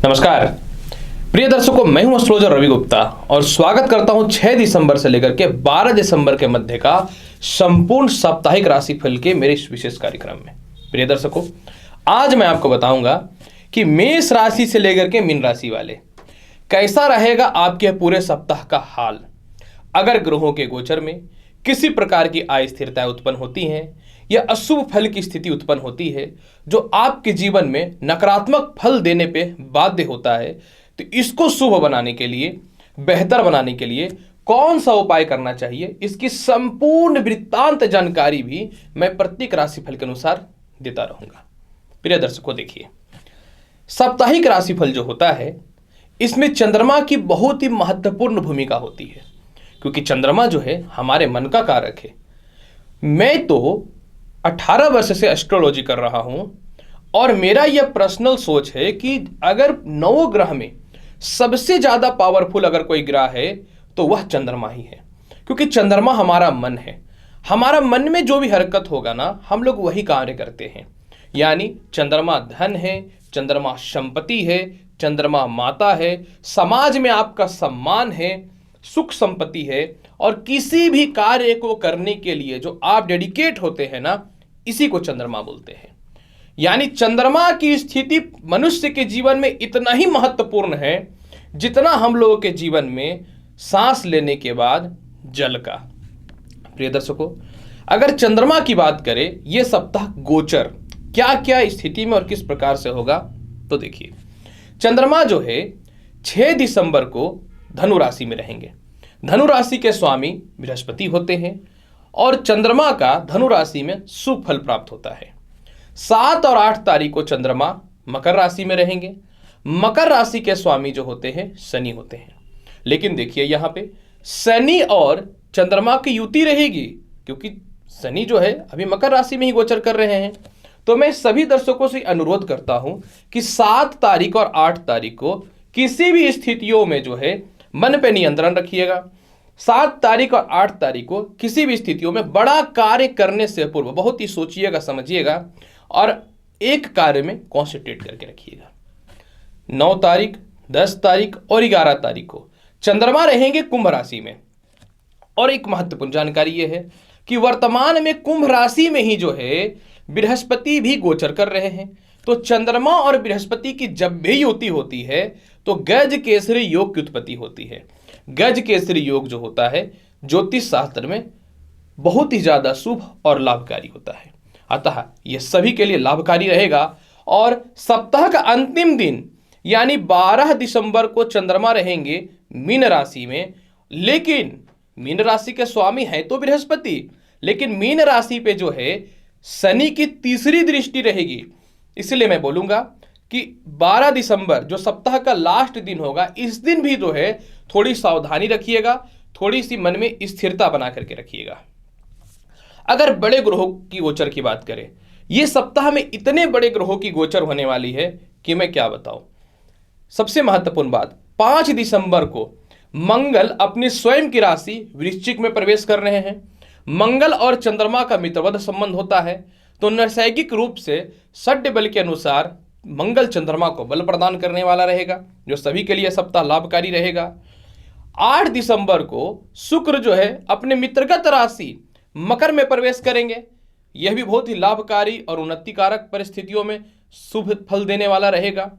नमस्कार प्रिय दर्शकों, मैं हूं एस्ट्रोलॉजर रवि गुप्ता और स्वागत करता हूं 6 दिसंबर से लेकर के 12 दिसंबर के मध्य का संपूर्ण साप्ताहिक राशिफल के मेरे इस विशेष कार्यक्रम में। प्रिय दर्शकों, आज मैं आपको बताऊंगा कि मेष राशि से लेकर के मीन राशि वाले कैसा रहेगा आपके पूरे सप्ताह का हाल। अगर ग्रहों के गोचर में किसी प्रकार की अस्थिरताएं उत्पन्न होती हैं या अशुभ फल की स्थिति उत्पन्न होती है जो आपके जीवन में नकारात्मक फल देने पे बाध्य होता है, तो इसको शुभ बनाने के लिए, बेहतर बनाने के लिए कौन सा उपाय करना चाहिए, इसकी संपूर्ण वृत्तांत जानकारी भी मैं प्रत्येक राशिफल के अनुसार देता रहूंगा। प्रिय दर्शकों, देखिए, साप्ताहिक राशिफल जो होता है इसमें चंद्रमा की बहुत ही महत्वपूर्ण भूमिका होती है, क्योंकि चंद्रमा जो है हमारे मन का कारक है। मैं तो 18 वर्ष से एस्ट्रोलॉजी कर रहा हूं और मेरा यह पर्सनल सोच है कि अगर नवग्रह में सबसे ज्यादा पावरफुल अगर कोई ग्रह है तो वह चंद्रमा ही है, क्योंकि चंद्रमा हमारा मन है। हमारा मन में जो भी हरकत होगा ना, हम लोग वही कार्य करते हैं। यानी चंद्रमा धन है, चंद्रमा संपत्ति है, चंद्रमा माता है, समाज में आपका सम्मान है, सुख संपत्ति है, और किसी भी कार्य को करने के लिए जो आप डेडिकेट होते हैं ना, इसी को चंद्रमा बोलते हैं। यानी चंद्रमा की स्थिति मनुष्य के जीवन में इतना ही महत्वपूर्ण है जितना हम लोगों के जीवन में सांस लेने के बाद जल का। प्रिय दर्शकों, अगर चंद्रमा की बात करें, यह सप्ताह गोचर क्या क्या स्थिति में और किस प्रकार से होगा, तो देखिए, चंद्रमा जो है 6 दिसंबर को धनु राशि में रहेंगे। धनु राशि के स्वामी बृहस्पति होते हैं और चंद्रमा का धनु राशि में शुभ फल प्राप्त होता है। 7 और 8 तारीख को चंद्रमा मकर राशि में रहेंगे। मकर राशि के स्वामी जो होते हैं शनि होते हैं। लेकिन देखिए, यहां पे शनि और चंद्रमा की युति रहेगी, क्योंकि शनि जो है अभी मकर राशि में ही गोचर कर रहे हैं। तो मैं सभी दर्शकों से अनुरोध करता हूं कि 7 तारीख और 8 तारीख को किसी भी स्थितियों में जो है मन पे नियंत्रण रखिएगा। 7 तारीख और 8 तारीख को किसी भी स्थितियों में बड़ा कार्य करने से पूर्व बहुत ही सोचिएगा, समझिएगा और एक कार्य में कॉन्सेंट्रेट करके रखिएगा। 9 तारीख, 10 तारीख और 11 तारीख को चंद्रमा रहेंगे कुंभ राशि में। और एक महत्वपूर्ण जानकारी यह है कि वर्तमान में कुंभ राशि में ही जो है बृहस्पति भी गोचर कर रहे हैं। तो चंद्रमा और बृहस्पति की जब भी युति होती है तो गज केसरी योग की उत्पत्ति होती है। गज केसरी योग जो होता है ज्योतिष शास्त्र में बहुत ही ज्यादा शुभ और लाभकारी होता है। अतः यह सभी के लिए लाभकारी रहेगा। और सप्ताह का अंतिम दिन यानी 12 दिसंबर को चंद्रमा रहेंगे मीन राशि में। लेकिन मीन राशि के स्वामी है तो बृहस्पति, लेकिन मीन राशि पे जो है शनि की तीसरी दृष्टि रहेगी। इसलिए मैं बोलूंगा कि 12 दिसंबर जो सप्ताह का लास्ट दिन होगा, इस दिन भी जो है थोड़ी सावधानी रखिएगा, थोड़ी सी मन में स्थिरता बना करके रखिएगा। अगर बड़े ग्रहों की गोचर की बात करें, यह सप्ताह में इतने बड़े ग्रहों की गोचर होने वाली है कि मैं क्या बताऊं। सबसे महत्वपूर्ण बात, 5 दिसंबर को मंगल अपनी स्वयं की राशि वृश्चिक में प्रवेश कर रहे हैं। मंगल और चंद्रमा का मित्रवत संबंध होता है, तो नैसर्गिक रूप से षड्य बल के अनुसार मंगल चंद्रमा को बल प्रदान करने वाला रहेगा, जो सभी के लिए सप्ताह लाभकारी रहेगा। 8 दिसंबर को शुक्र जो है अपने मित्रगत राशि मकर में प्रवेश करेंगे। यह भी बहुत ही लाभकारी और उन्नतिकारक परिस्थितियों में शुभ फल देने वाला रहेगा।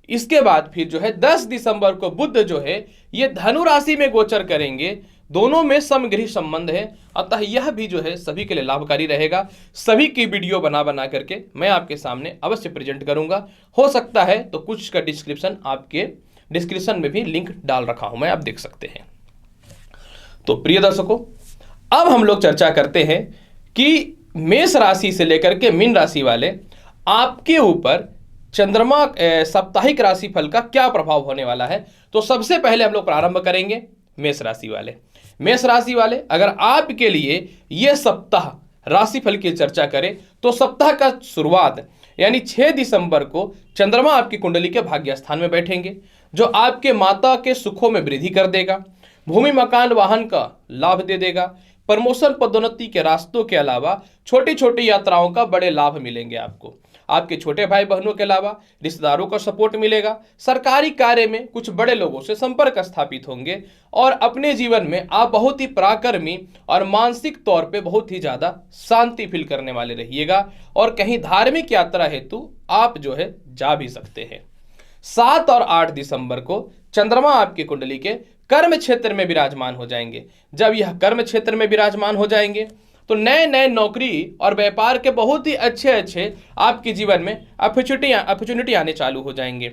इसके बाद फिर जो है 10 दिसंबर को बुध जो है ये धनु राशि में गोचर करेंगे। दोनों में समगृह संबंध है, अतः यह भी जो है सभी के लिए लाभकारी रहेगा। सभी की वीडियो बना बना करके मैं आपके सामने अवश्य प्रेजेंट करूंगा। हो सकता है तो कुछ का डिस्क्रिप्शन में भी लिंक डाल रखा हूं मैं, आप देख सकते हैं। तो प्रिय दर्शकों, अब हम लोग चर्चा करते हैं कि मेष राशि से लेकर के मीन राशि वाले आपके ऊपर चंद्रमा साप्ताहिक राशिफल का क्या प्रभाव होने वाला है। तो सबसे पहले हम लोग प्रारंभ करेंगे मेष राशि वाले। मेष राशि वाले, अगर आपके लिए यह सप्ताह राशिफल की चर्चा करें तो सप्ताह का शुरुआत यानी 6 दिसंबर को चंद्रमा आपकी कुंडली के भाग्य स्थान में बैठेंगे, जो आपके माता के सुखों में वृद्धि कर देगा, भूमि मकान वाहन का लाभ दे देगा, प्रमोशन पदोन्नति के रास्तों के अलावा छोटी छोटी यात्राओं का बड़े लाभ मिलेंगे आपको। आपके छोटे भाई बहनों के अलावा रिश्तेदारों का सपोर्ट मिलेगा। सरकारी कार्य में कुछ बड़े लोगों से संपर्क स्थापित होंगे और अपने जीवन में आप बहुत ही पराक्रमी और मानसिक तौर पे बहुत ही ज़्यादा शांति फील करने वाले रहिएगा और कहीं धार्मिक यात्रा हेतु आप जो है जा भी सकते हैं। 7 और 8 दिसंबर को चंद्रमा आपकी कुंडली के कर्म क्षेत्र में विराजमान हो जाएंगे। जब यह कर्म क्षेत्र में विराजमान हो जाएंगे तो नए नए नौकरी और व्यापार के बहुत ही अच्छे आपके जीवन में अपॉर्चुनिटी आने चालू हो जाएंगे।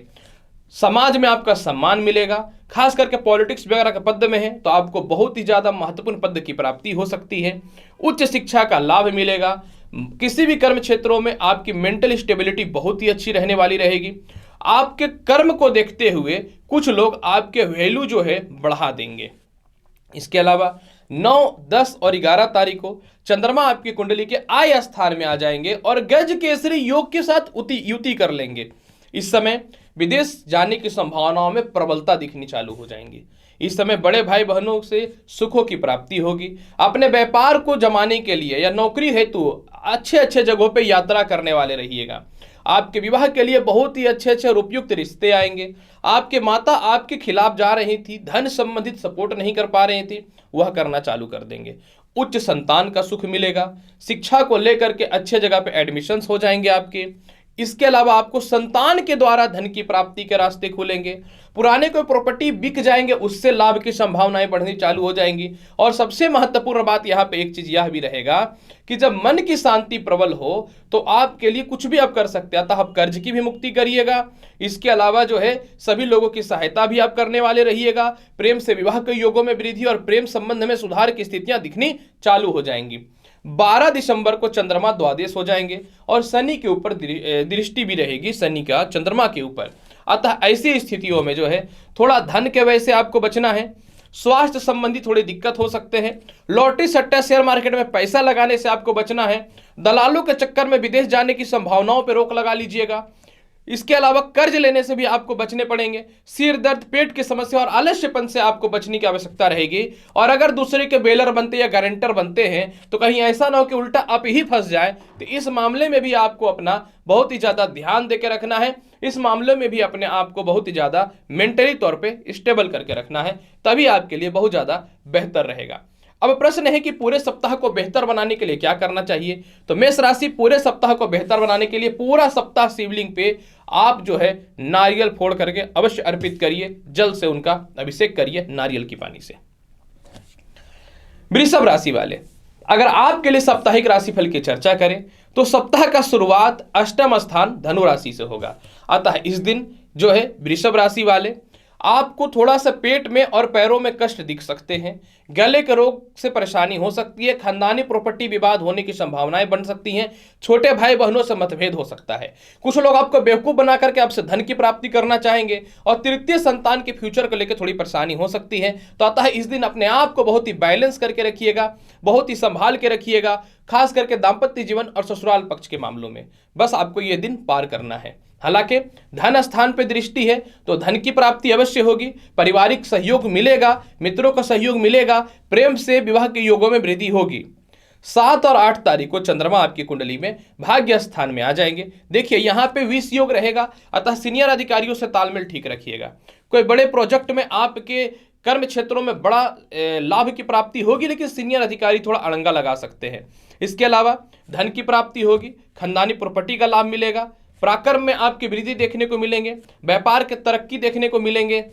समाज में आपका सम्मान मिलेगा, खास करके पॉलिटिक्स वगैरह के पद में है तो आपको बहुत ही ज़्यादा महत्वपूर्ण पद की प्राप्ति हो सकती है। उच्च शिक्षा का लाभ मिलेगा। किसी भी कर्म क्षेत्रों में आपकी मेंटल स्टेबिलिटी बहुत ही अच्छी रहने वाली रहेगी। आपके कर्म को देखते हुए कुछ लोग आपके वैल्यू जो है बढ़ा देंगे। इसके अलावा 9, 10 और 11 तारीख को चंद्रमा आपकी कुंडली के आय स्थान में आ जाएंगे और गज केसरी योग के साथ युति कर लेंगे। इस समय विदेश जाने की संभावनाओं में प्रबलता दिखनी चालू हो जाएंगी। इस समय बड़े भाई बहनों से सुखों की प्राप्ति होगी। अपने व्यापार को जमाने के लिए या नौकरी हेतु अच्छे जगहों पे यात्रा करने वाले रहिएगा। आपके विवाह के लिए बहुत ही अच्छे उपयुक्त रिश्ते आएंगे। आपके माता आपके खिलाफ जा रही थी, धन संबंधित सपोर्ट नहीं कर पा रही थी, वह करना चालू कर देंगे। उच्च संतान का सुख मिलेगा। शिक्षा को लेकर के अच्छे जगह पे एडमिशन्स हो जाएंगे आपके। इसके अलावा आपको संतान के द्वारा धन की प्राप्ति के रास्ते खुलेंगे। पुराने कोई प्रॉपर्टी बिक जाएंगे, उससे लाभ की संभावनाएं बढ़नी चालू हो जाएंगी। और सबसे महत्वपूर्ण बात यहाँ पे एक चीज यह भी रहेगा कि जब मन की शांति प्रबल हो तो आपके लिए कुछ भी आप कर सकते हैं। अतः आप कर्ज की भी मुक्ति करिएगा। इसके अलावा जो है सभी लोगों की सहायता भी आप करने वाले रहिएगा। प्रेम से विवाह के योगों में वृद्धि और प्रेम संबंध में सुधार की स्थितियां दिखनी चालू हो जाएंगी। 12 दिसंबर को चंद्रमा द्वादश हो जाएंगे और शनि के ऊपर दृष्टि भी रहेगी, शनि का चंद्रमा के ऊपर। अतः ऐसी स्थितियों में जो है थोड़ा धन के वजह से आपको बचना है। स्वास्थ्य संबंधी थोड़ी दिक्कत हो सकते हैं। लॉटरी सट्टा शेयर मार्केट में पैसा लगाने से आपको बचना है। दलालों के चक्कर में विदेश जाने की संभावनाओं पर रोक लगा लीजिएगा। इसके अलावा कर्ज लेने से भी आपको बचने पड़ेंगे। सिर दर्द, पेट की समस्या और आलस्यपन से आपको बचने की आवश्यकता रहेगी। और अगर दूसरे के बेलर बनते या गारंटर बनते हैं तो कहीं ऐसा ना हो कि उल्टा आप ही फंस जाए, तो इस मामले में भी आपको अपना बहुत ही ज्यादा ध्यान देकर रखना है। इस मामले में भी अपने आप को बहुत ही ज्यादा मेंटली तौर पर स्टेबल करके रखना है, तभी आपके लिए बहुत ज्यादा बेहतर रहेगा। अब प्रश्न है कि पूरे सप्ताह को बेहतर बनाने के लिए क्या करना चाहिए। तो मेष राशि पूरे सप्ताह को बेहतर बनाने के लिए पूरा सप्ताह शिवलिंग पे आप जो है नारियल फोड़ करके अवश्य अर्पित करिए। जल से उनका अभिषेक करिए नारियल की पानी से। वृषभ राशि वाले, अगर आपके लिए साप्ताहिक राशिफल की चर्चा करें तो सप्ताह का शुरुआत अष्टम स्थान धनु राशि से होगा। अतः इस दिन जो है वृषभ राशि वाले आपको थोड़ा सा पेट में और पैरों में कष्ट दिख सकते हैं। गले के रोग से परेशानी हो सकती है। खानदानी प्रॉपर्टी विवाद होने की संभावनाएं बन सकती हैं। छोटे भाई बहनों से मतभेद हो सकता है। कुछ लोग आपको बेवकूफ बना करके आपसे धन की प्राप्ति करना चाहेंगे और तृतीय संतान के फ्यूचर को लेकर थोड़ी परेशानी हो सकती है। तो अतः इस दिन अपने आप को बहुत ही बैलेंस करके रखिएगा, बहुत ही संभाल के रखिएगा, खास करके दाम्पत्य जीवन और ससुराल पक्ष के मामलों में। बस आपको यह दिन पार करना है। हालांकि धन स्थान पर दृष्टि है तो धन की प्राप्ति अवश्य होगी। पारिवारिक सहयोग मिलेगा, मित्रों का सहयोग मिलेगा, प्रेम से विवाह के योगों में वृद्धि होगी। 7 और 8 तारीख को चंद्रमा आपकी कुंडली में भाग्य स्थान में आ जाएंगे। देखिए यहाँ पे विष योग रहेगा, अतः सीनियर अधिकारियों से तालमेल ठीक रखिएगा। कोई बड़े प्रोजेक्ट में आपके कर्म क्षेत्रों में बड़ा लाभ की प्राप्ति होगी, लेकिन सीनियर अधिकारी थोड़ा अड़ंगा लगा सकते हैं। इसके अलावा धन की प्राप्ति होगी, खानदानी प्रॉपर्टी का लाभ मिलेगा, पराक्रम में आपकी वृद्धि देखने को मिलेंगे, व्यापार के तरक्की देखने को मिलेंगे,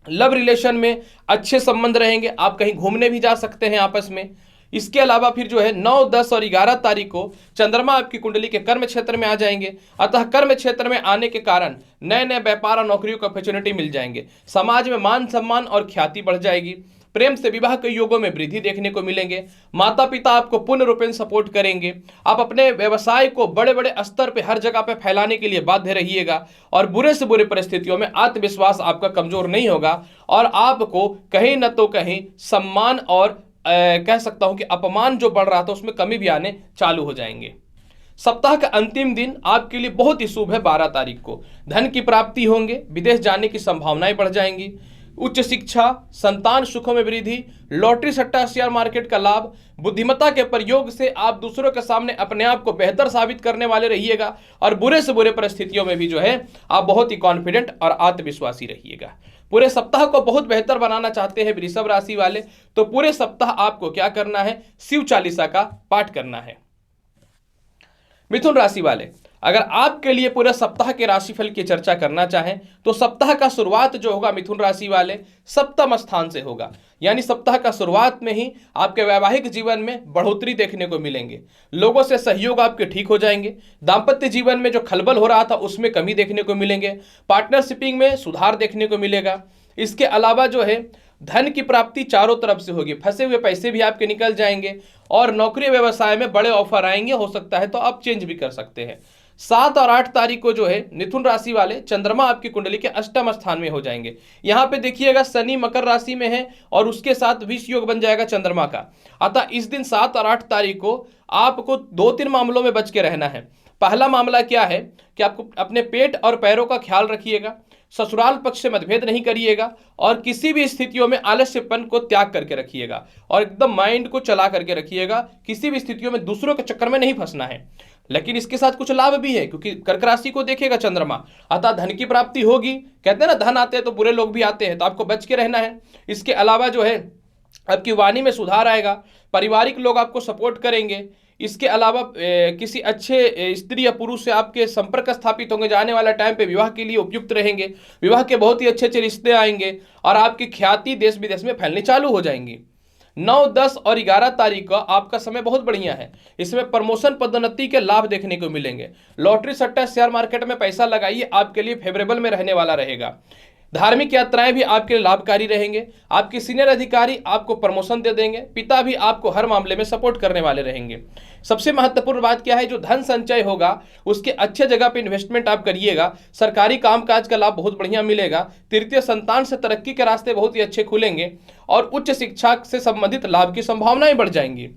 लव रिलेशन में अच्छे संबंध रहेंगे, आप कहीं घूमने भी जा सकते हैं आपस में। इसके अलावा फिर जो है 9, 10 और 11 तारीख को चंद्रमा आपकी कुंडली के कर्म क्षेत्र में आ जाएंगे। अतः कर्म क्षेत्र में आने के कारण नए नए व्यापार और नौकरियों को अपॉर्चुनिटी मिल जाएंगे। समाज में मान सम्मान और ख्याति बढ़ जाएगी। प्रेम से विवाह के योगों में वृद्धि देखने को मिलेंगे। माता पिता आपको पूर्ण रूपेण सपोर्ट करेंगे। आप अपने व्यवसाय को बड़े बड़े स्तर पे हर जगह पे फैलाने के लिए बाध्य रहिएगा और बुरे से बुरे परिस्थितियों में आत्मविश्वास आपका कमजोर नहीं होगा और आपको कहीं न तो कहीं सम्मान और कह सकता हूं कि अपमान जो बढ़ रहा था उसमें कमी भी आने चालू हो जाएंगे। सप्ताह का अंतिम दिन आपके लिए बहुत ही शुभ है। 12 तारीख को धन की प्राप्ति होंगे, विदेश जाने की संभावनाएं बढ़ जाएंगी। उच्च शिक्षा, संतान सुखों में वृद्धि, लॉटरी सट्टा शेयर मार्केट का लाभ, बुद्धिमत्ता के प्रयोग से आप दूसरों के सामने अपने आप को बेहतर साबित करने वाले रहिएगा और बुरे से बुरे परिस्थितियों में भी जो है आप बहुत ही कॉन्फिडेंट और आत्मविश्वासी रहिएगा। पूरे सप्ताह को बहुत बेहतर बनाना चाहते हैं वृषभ राशि वाले, तो पूरे सप्ताह आपको क्या करना है, शिव चालीसा का पाठ करना है। मिथुन राशि वाले, अगर आपके लिए पूरे सप्ताह के राशिफल की चर्चा करना चाहें तो सप्ताह का शुरुआत जो होगा मिथुन राशि वाले सप्तम स्थान से होगा, यानी सप्ताह का शुरुआत में ही आपके वैवाहिक जीवन में बढ़ोतरी देखने को मिलेंगे। लोगों से सहयोग आपके ठीक हो जाएंगे। दाम्पत्य जीवन में जो खलबल हो रहा था उसमें कमी देखने को मिलेंगे। पार्टनरशिपिंग में सुधार देखने को मिलेगा। इसके अलावा जो है धन की प्राप्ति चारों तरफ से होगी। फंसे हुए पैसे भी आपके निकल जाएंगे और नौकरी व्यवसाय में बड़े ऑफर आएंगे, हो सकता है तो आप चेंज भी कर सकते हैं। 7 और 8 तारीख को जो है मिथुन राशि वाले चंद्रमा आपकी कुंडली के अष्टम स्थान में हो जाएंगे। यहां पे देखिएगा शनि मकर राशि में है और उसके साथ विष योग बन जाएगा चंद्रमा का। अतः इस दिन 7 और 8 तारीख को आपको 2-3 मामलों में बच के रहना है। पहला मामला क्या है कि आपको अपने पेट और पैरों का ख्याल रखिएगा, ससुराल पक्ष से मतभेद नहीं करिएगा और किसी भी स्थितियों में आलस्यपन को त्याग करके रखिएगा और एकदम माइंड को चला करके रखिएगा। किसी भी स्थितियों में दूसरों के चक्कर में नहीं फंसना है। लेकिन इसके साथ कुछ लाभ भी है क्योंकि कर्क राशि को देखेगा चंद्रमा, अतः धन की प्राप्ति होगी। कहते हैं ना, धन आते हैं तो बुरे लोग भी आते हैं, तो आपको बच के रहना है। इसके अलावा जो है आपकी वाणी में सुधार आएगा, पारिवारिक लोग आपको सपोर्ट करेंगे। इसके अलावा किसी अच्छे स्त्री या पुरुष से आपके संपर्क स्थापित होंगे, जाने वाला टाइम पे विवाह के लिए उपयुक्त रहेंगे। विवाह के बहुत ही अच्छे अच्छे रिश्ते आएंगे और आपकी ख्याति देश विदेश में फैलनी चालू हो जाएंगी। 9, 10 और 11 तारीख का आपका समय बहुत बढ़िया है। इसमें प्रमोशन पदोन्नति के लाभ देखने को मिलेंगे। लॉटरी सट्टा शेयर मार्केट में पैसा लगाइए, आपके लिए फेवरेबल में रहने वाला रहेगा। धार्मिक यात्राएं भी आपके लिए लाभकारी रहेंगे। आपके सीनियर अधिकारी आपको प्रमोशन दे देंगे। पिता भी आपको हर मामले में सपोर्ट करने वाले रहेंगे। सबसे महत्वपूर्ण बात क्या है, जो धन संचय होगा उसके अच्छे जगह पे इन्वेस्टमेंट आप करिएगा। सरकारी कामकाज का लाभ बहुत बढ़िया मिलेगा। तृतीय संतान से तरक्की के रास्ते बहुत ही अच्छे खुलेंगे और उच्च शिक्षा से संबंधित लाभ की संभावनाएं बढ़ जाएंगी।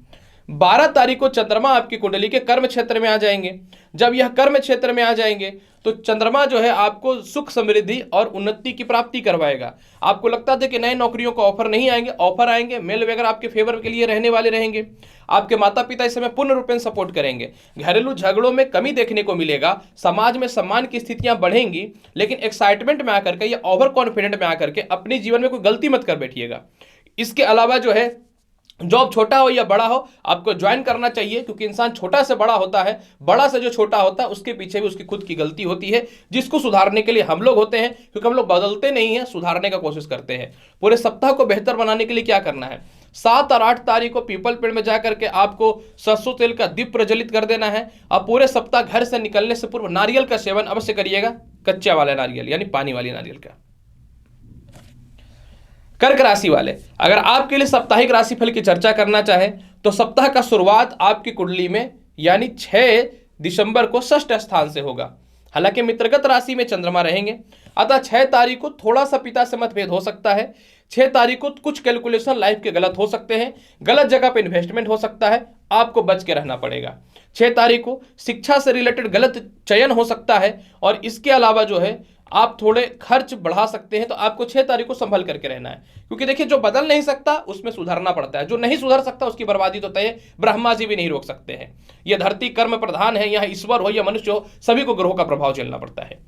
12 तारीख को चंद्रमा आपकी कुंडली के कर्म क्षेत्र में आ जाएंगे। जब यह कर्म क्षेत्र में आ जाएंगे तो चंद्रमा जो है आपको सुख समृद्धि और उन्नति की प्राप्ति करवाएगा। आपको लगता था कि नए नौकरियों का ऑफर नहीं आएंगे, ऑफर आएंगे। मेल वगैरह आपके फेवर के लिए रहने वाले रहेंगे। आपके माता पिता इस समय पूर्ण रूप से सपोर्ट करेंगे। घरेलू झगड़ों में कमी देखने को मिलेगा। समाज में सम्मान की स्थितियां बढ़ेंगी, लेकिन एक्साइटमेंट में आकर के या ओवर कॉन्फिडेंट में आकर के अपने जीवन में कोई गलती मत कर बैठिएगा। इसके अलावा जो है जॉब छोटा हो या बड़ा हो आपको ज्वाइन करना चाहिए, क्योंकि इंसान छोटा से बड़ा होता है, बड़ा से जो छोटा होता है उसके पीछे भी उसकी खुद की गलती होती है, जिसको सुधारने के लिए हम लोग होते हैं। क्योंकि हम लोग बदलते नहीं हैं, सुधारने का कोशिश करते हैं। पूरे सप्ताह को बेहतर बनाने के लिए क्या करना है, 7 और 8 तारीख को पीपल पेड़ में जाकर के आपको सरसों तेल का दीप प्रज्वलित कर देना है। अब पूरे सप्ताह घर से निकलने से पूर्व नारियल का सेवन अवश्य करिएगा, कच्चा वाला नारियल यानी पानी वाली नारियल का। कर्क राशि वाले, अगर आपके लिए साप्ताहिक राशिफल की चर्चा करना चाहे तो सप्ताह का शुरुआत आपकी कुंडली में यानी 6 दिसंबर को षष्ठ स्थान से होगा। हालांकि मित्रगत राशि में चंद्रमा रहेंगे, अतः 6 तारीख को थोड़ा सा पिता से मतभेद हो सकता है। 6 तारीख को कुछ कैलकुलेशन लाइफ के गलत हो सकते हैं, गलत जगह पे इन्वेस्टमेंट हो सकता है, आपको बच के रहना पड़ेगा। 6 तारीख को शिक्षा से रिलेटेड गलत चयन हो सकता है और इसके अलावा जो है आप थोड़े खर्च बढ़ा सकते हैं, तो आपको 6 तारीख को संभल करके रहना है। क्योंकि देखिए, जो बदल नहीं सकता उसमें सुधरना पड़ता है, जो नहीं सुधर सकता उसकी बर्बादी तो तय, ब्रह्मा जी भी नहीं रोक सकते हैं। यह धरती कर्म प्रधान है, यहाँ ईश्वर हो या मनुष्य हो, सभी को ग्रहों का प्रभाव झेलना पड़ता है।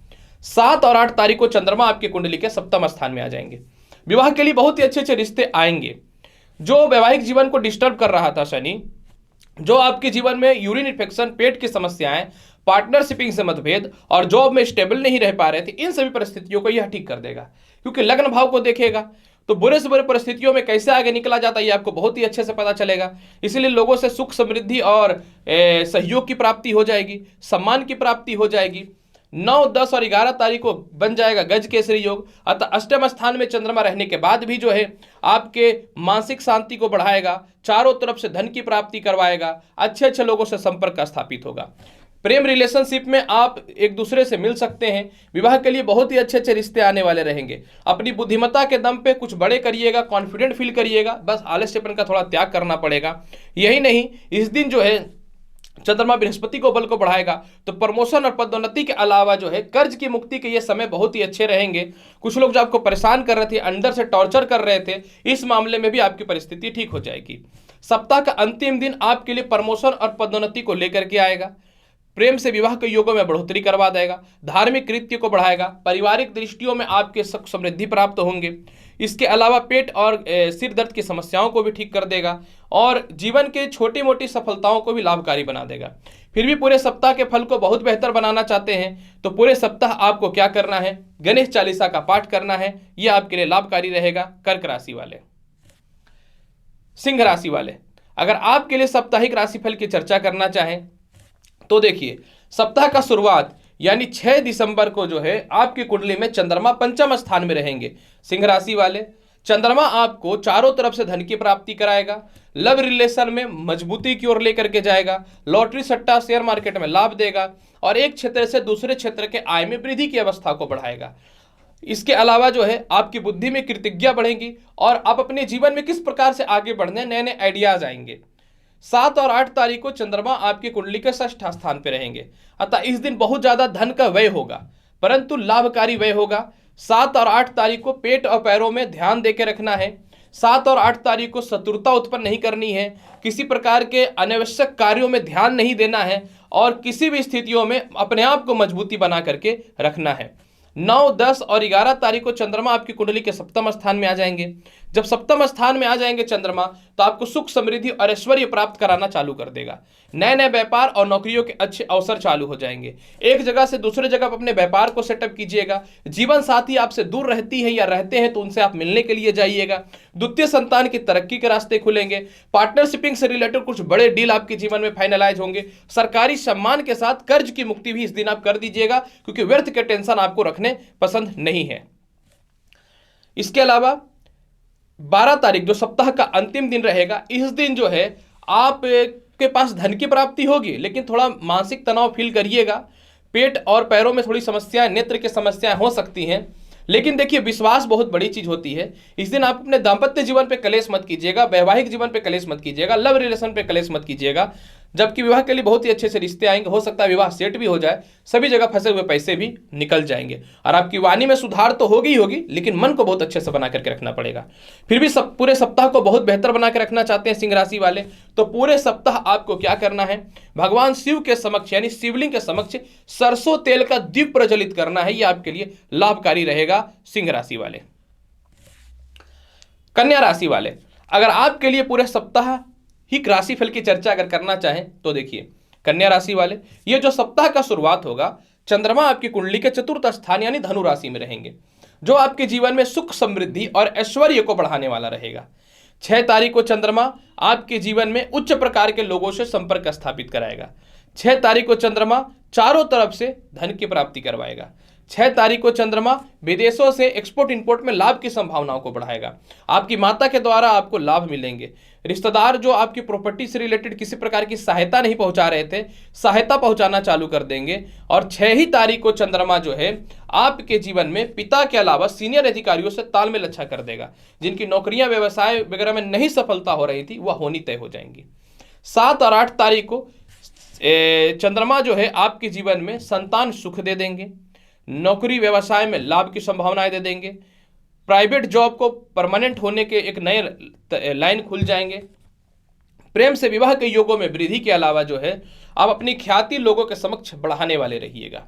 7 और 8 तारीख को चंद्रमा आपकी कुंडली के सप्तम स्थान में आ जाएंगे। विवाह के लिए बहुत ही अच्छे अच्छे रिश्ते आएंगे। जो वैवाहिक जीवन को डिस्टर्ब कर रहा था शनि, जो आपके जीवन में यूरिन इन्फेक्शन, पेट की समस्याएं, पार्टनरशिपिंग से मतभेद और जॉब में स्टेबल नहीं रह पा रहे थे, इन सभी परिस्थितियों को यह ठीक कर देगा। क्योंकि लग्न भाव को देखेगा तो बुरे से बुरे परिस्थितियों में कैसे आगे निकला जाता है ये आपको बहुत ही अच्छे से पता चलेगा। इसलिए लोगों से सुख समृद्धि और सहयोग की प्राप्ति हो जाएगी, सम्मान की प्राप्ति हो जाएगी। 9, 10 और 11 तारीख को बन जाएगा गज केसरी योग। अतः अष्टम स्थान में चंद्रमा रहने के बाद भी जो है आपके मानसिक शांति को बढ़ाएगा, चारों तरफ से धन की प्राप्ति करवाएगा, अच्छे अच्छे लोगों से संपर्क स्थापित होगा। प्रेम रिलेशनशिप में आप एक दूसरे से मिल सकते हैं। विवाह के लिए बहुत ही अच्छे अच्छे रिश्ते आने वाले रहेंगे। अपनी बुद्धिमत्ता के दम पे कुछ बड़े करिएगा, कॉन्फिडेंट फील करिएगा, बस आलस्यपन का थोड़ा त्याग करना पड़ेगा। यही नहीं, इस दिन जो है चंद्रमा बृहस्पति को बल को बढ़ाएगा, तो प्रमोशन और पदोन्नति के अलावा जो है कर्ज की मुक्ति के ये समय बहुत ही अच्छे रहेंगे। कुछ लोग जो आपको परेशान कर रहे थे, अंदर से टॉर्चर कर रहे थे, इस मामले में भी आपकी परिस्थिति ठीक हो जाएगी। सप्ताह का अंतिम दिन आपके लिए प्रमोशन और पदोन्नति को लेकर के आएगा। प्रेम से विवाह के योगों में बढ़ोतरी करवा देगा, धार्मिक कृत्य को बढ़ाएगा, पारिवारिक दृष्टियों में आपके सुख समृद्धि प्राप्त होंगे। इसके अलावा पेट और सिर दर्द की समस्याओं को भी ठीक कर देगा और जीवन के छोटी मोटी सफलताओं को भी लाभकारी बना देगा। फिर भी पूरे सप्ताह के फल को बहुत बेहतर बनाना चाहते हैं तो पूरे सप्ताह आपको क्या करना है, गणेश चालीसा का पाठ करना है। यह आपके लिए लाभकारी रहेगा। कर्क राशि वाले, सिंह राशि वाले, अगर आपके लिए साप्ताहिक राशिफल की चर्चा करना चाहें तो देखिए, सप्ताह का शुरुआत यानी 6 दिसंबर को जो है आपकी कुंडली में चंद्रमा पंचम स्थान में रहेंगे। सिंह राशि वाले, चंद्रमा आपको चारों तरफ से धन की प्राप्ति कराएगा, लव रिलेशन में मजबूती की ओर लेकर के जाएगा, लॉटरी सट्टा शेयर मार्केट में लाभ देगा और एक क्षेत्र से दूसरे क्षेत्र के आय में वृद्धि की अवस्था को बढ़ाएगा। इसके अलावा जो है आपकी बुद्धि में कृतज्ञता बढ़ेगी और आप अपने जीवन में किस प्रकार से आगे बढ़ने नए नए आइडियाज आएंगे। 7 और 8 तारीख को चंद्रमा आपकी कुंडली के 6ठ स्थान पर रहेंगे, अतः इस दिन बहुत ज्यादा धन का व्यय होगा परंतु लाभकारी व्यय होगा। 7 और 8 तारीख को पेट और पैरों में ध्यान देकर रखना है। 7 और 8 तारीख को शत्रुता उत्पन्न नहीं करनी है, किसी प्रकार के अनावश्यक कार्यों में ध्यान नहीं देना है और किसी भी स्थितियों में अपने आप को मजबूती बना करके रखना है। 9, 10 और 11 तारीख को चंद्रमा आपकी कुंडली के सप्तम स्थान में आ जाएंगे। जब सप्तम स्थान में आ जाएंगे चंद्रमा तो आपको सुख समृद्धि और ऐश्वर्य प्राप्त कराना चालू कर देगा। नए नए व्यापार और नौकरियों के अच्छे अवसर चालू हो जाएंगे। एक जगह से दूसरे जगह पर अपने व्यापार को सेटअप कीजिएगा। जीवन साथी आपसे दूर रहती है या रहते हैं तो उनसे आप मिलने के लिए जाइएगा। द्वितीय संतान की तरक्की के रास्ते खुलेंगे। पार्टनरशिपिंग से रिलेटेड कुछ बड़े डील आपके जीवन में फाइनलाइज होंगे। सरकारी सम्मान के साथ कर्ज की मुक्ति भी इस दिन आप कर दीजिएगा क्योंकि व्यर्थ के टेंशन आपको रखने पसंद नहीं है। इसके अलावा 12 तारीख जो सप्ताह का अंतिम दिन रहेगा, इस दिन जो है आप के पास धन की प्राप्ति होगी लेकिन थोड़ा मानसिक तनाव फील करिएगा। पेट और पैरों में थोड़ी समस्याएं, नेत्र की समस्याएं हो सकती हैं, लेकिन देखिए विश्वास बहुत बड़ी चीज होती है। इस दिन आप अपने दाम्पत्य जीवन पे कलेश मत कीजिएगा, वैवाहिक जीवन पे कलेश मत कीजिएगा, लव रिलेशन पे कलेश मत कीजिएगा। जबकि विवाह के लिए बहुत ही अच्छे से रिश्ते आएंगे, हो सकता है विवाह सेट भी हो जाए, सभी जगह फंसे हुए पैसे भी निकल जाएंगे और आपकी वाणी में सुधार तो होगी ही होगी लेकिन मन को बहुत अच्छे से बना करके रखना पड़ेगा। फिर भी पूरे सप्ताह को बहुत बेहतर बना के रखना चाहते हैं सिंह राशि वाले तो पूरे सप्ताह आपको क्या करना है, भगवान शिव के समक्ष यानी शिवलिंग के समक्ष सरसों तेल का दीप प्रज्वलित करना है। यह आपके लिए लाभकारी रहेगा। सिंह राशि वाले, कन्या राशि वाले, अगर आपके लिए पूरे सप्ताह ही राशिफल की चर्चा अगर करना चाहें तो देखिए कन्या राशि वाले, ये जो सप्ताह का शुरुआत होगा चंद्रमा आपकी कुंडली के चतुर्थ स्थान यानी धनु राशि में रहेंगे, जो आपके जीवन में सुख समृद्धि और ऐश्वर्य को बढ़ाने वाला रहेगा। 6 तारीख को चंद्रमा आपके जीवन में उच्च प्रकार के लोगों से संपर्क स्थापित कराएगा। 6 तारीख को चंद्रमा चारों तरफ से धन की प्राप्ति करवाएगा। 6 तारीख को चंद्रमा विदेशों से एक्सपोर्ट इंपोर्ट में लाभ की संभावनाओं को बढ़ाएगा। आपकी माता के द्वारा आपको लाभ मिलेंगे। रिश्तेदार जो आपकी प्रॉपर्टी से रिलेटेड किसी प्रकार की सहायता नहीं पहुंचा रहे थे, सहायता पहुंचाना चालू कर देंगे। और 6 ही तारीख को चंद्रमा जो है आपके जीवन में पिता के अलावा सीनियर अधिकारियों से तालमेल अच्छा कर देगा। जिनकी नौकरियां व्यवसाय वगैरह में नहीं सफलता हो रही थी वह होनी तय हो जाएंगी। 7 और 8 तारीख को चंद्रमा जो है आपके जीवन में संतान सुख दे देंगे, नौकरी व्यवसाय में लाभ की संभावनाएं दे देंगे, प्राइवेट जॉब को परमानेंट होने के एक नए लाइन खुल जाएंगे। प्रेम से विवाह के योगों में वृद्धि के अलावा जो है आप अपनी ख्याति लोगों के समक्ष बढ़ाने वाले रहिएगा।